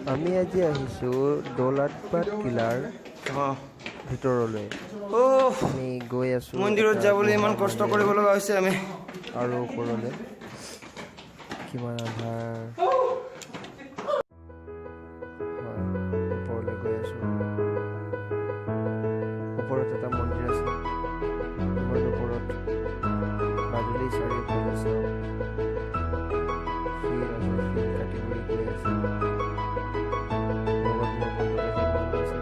আমি আজি আহিছোঁ দৌলাতবাদ কিলাৰ ভিতৰলৈ আমি গৈ আছোঁ মন্দিৰত যাবলৈ ইমান কষ্ট কৰিব লগা হৈছে আমি আৰু ওপৰলৈ কিমান আন্ধাৰ হয় ওপৰলৈ গৈ আছোঁ ওপৰত এটা মন্দিৰ আছে ইমান ওপৰত বাদুলি চাৰিওফালে চাওক শিল আছে শিল কাটি কৰি গৈ আছে লগত মোৰ বন্ধু কেইজনমান আছে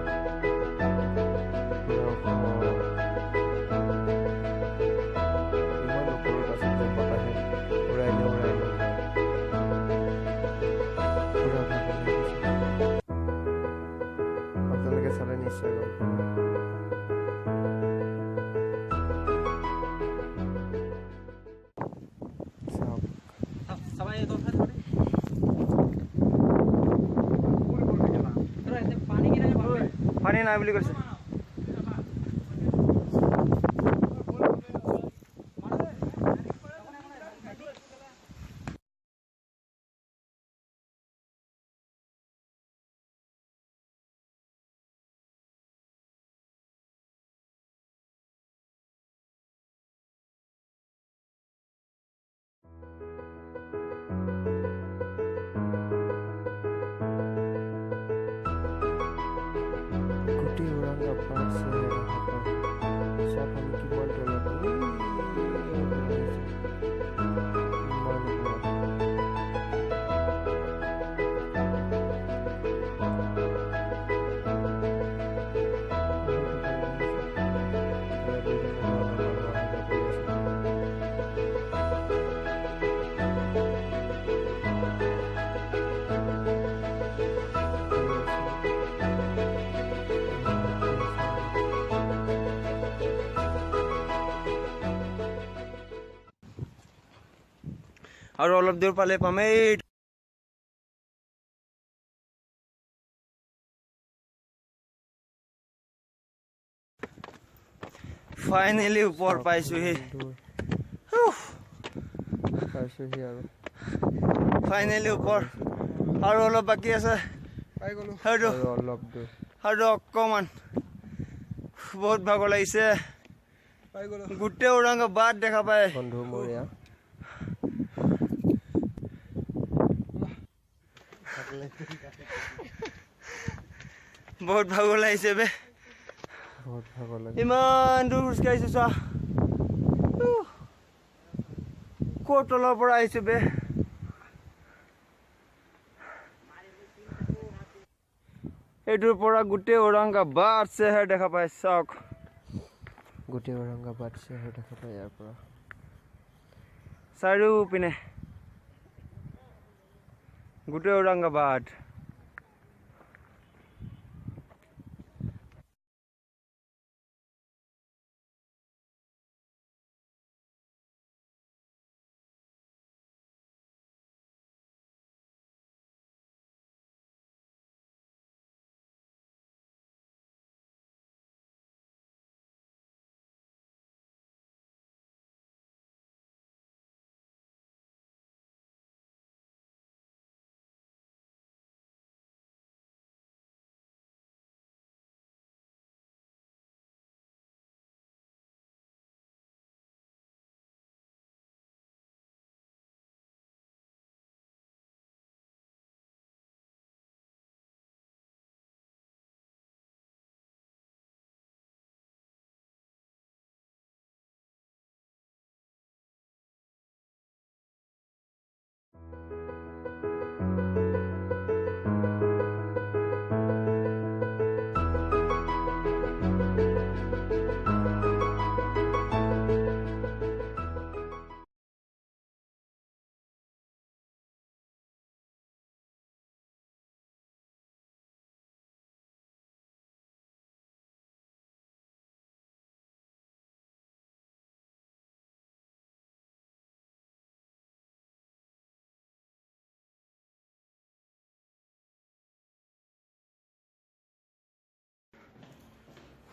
ইমান ওপৰত আছে যে বতাহে উৰাই নিওঁ পুৰা ভাগৰ লাগিছে আপোনালোকে চালে নিশ্চয় গম পাব পানী নাই বুলি কৈছে গোটেই ঔৰংগাবাদ চহৰ চব আমি কিমান তলত ইমান ওপৰত আৰু অলপ দূৰ পালে পামেই ফাইনেলি ওপৰ পাইছোহি পাইছোহি আৰু ফাইনেলি ওপৰ আৰু অলপ বাকী আছে পাই গ'লো আৰু অলপ দূৰ আৰু অকণমান বহুত ভাগৰ লাগিছে পাই গ'লো গোটেই ঔৰংগাবাদ দেখা পায় বন্ধু মোৰ এয়া বহুত ভাগৰ লাগিছে বে বহুত ভাগৰ লাগে ইমান দূৰ খোজকাঢ়িছো চোৱা ক'ৰ তলৰ পৰা আহিছো বে এইটোৰ পৰা গোটেই ঔৰংগাবাদ চেহেৰ দেখা পাই চাওক গোটেই ঔৰংগাবাদ চেহেৰ দেখা পায় ইয়াৰ পৰা চাৰিওপিনে গোটেই ঔৰংগাবাদ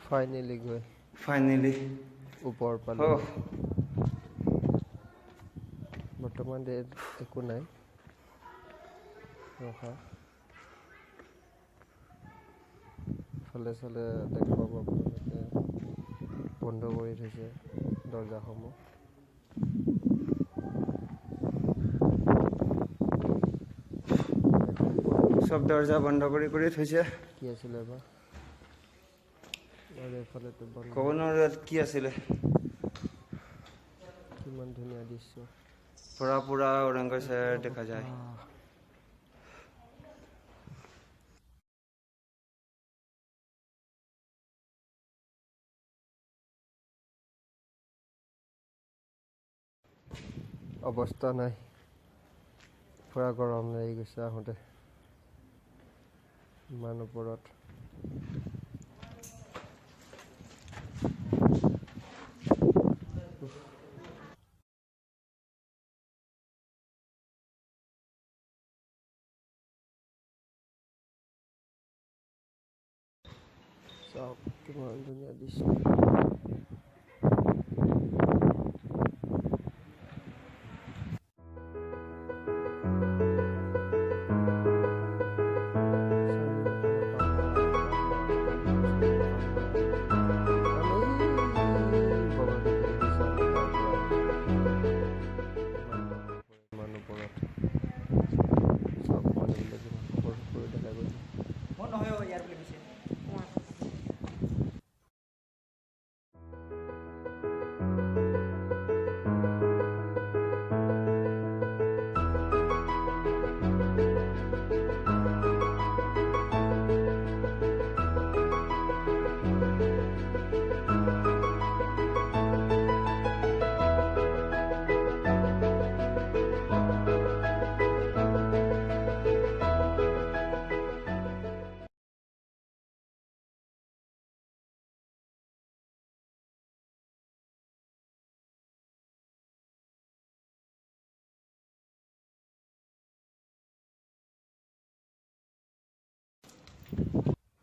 ফাইনেলি গৈ ফাইনেলি ওপৰ পালোঁ বৰ্তমান একো নাই ৰখা ইফালে চালে দেখা পাব আপোনালোকে বন্ধ কৰি থৈছে দৰ্জাসমূহ। সব দৰজা বন্ধ কৰে থৈছে। কি আছিলে বা আৰু এফালেতো বন্ধ। ক'ব নোৱাৰো কি আছিলে। কিমান ধুনীয়া দৃশ্য। পুৰা পুৰা ওৰাংগৰ চেহেৰা দেখা যায়। অৱস্থা নাই, পুৰা গৰম লাগি গৈছে আহোঁতে ইমান ওপৰত। চাওক কিমান ধুনীয়া দৃশ্য।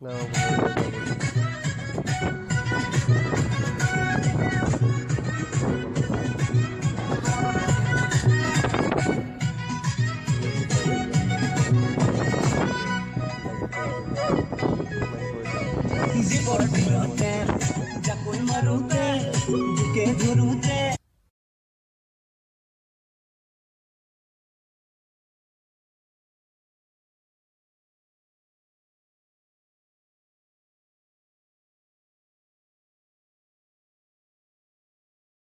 Now